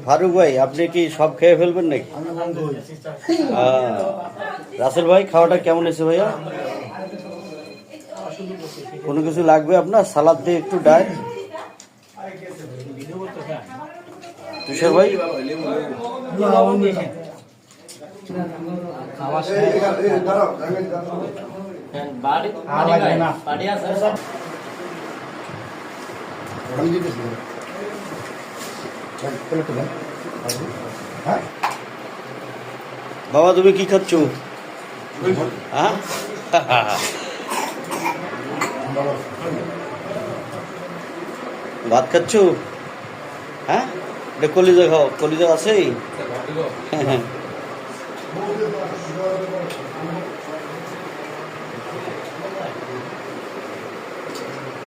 ফারুক ভাই, আপনি কি সব খেয়ে ফেলবেন নাকি? রাসেল ভাই, খাওয়াটা কেমন হয়েছে ভাইয়া? কোনো কিছু লাগবে আপনার? সালাদ দিয়ে একটু ডায়েট। তুষার ভাই, বাবা তুমি কি খাচ্ছ? হ্যাঁ, ভাত খাচ্ছ? হ্যাঁ, কলিজা খাও, কলিজা আছে।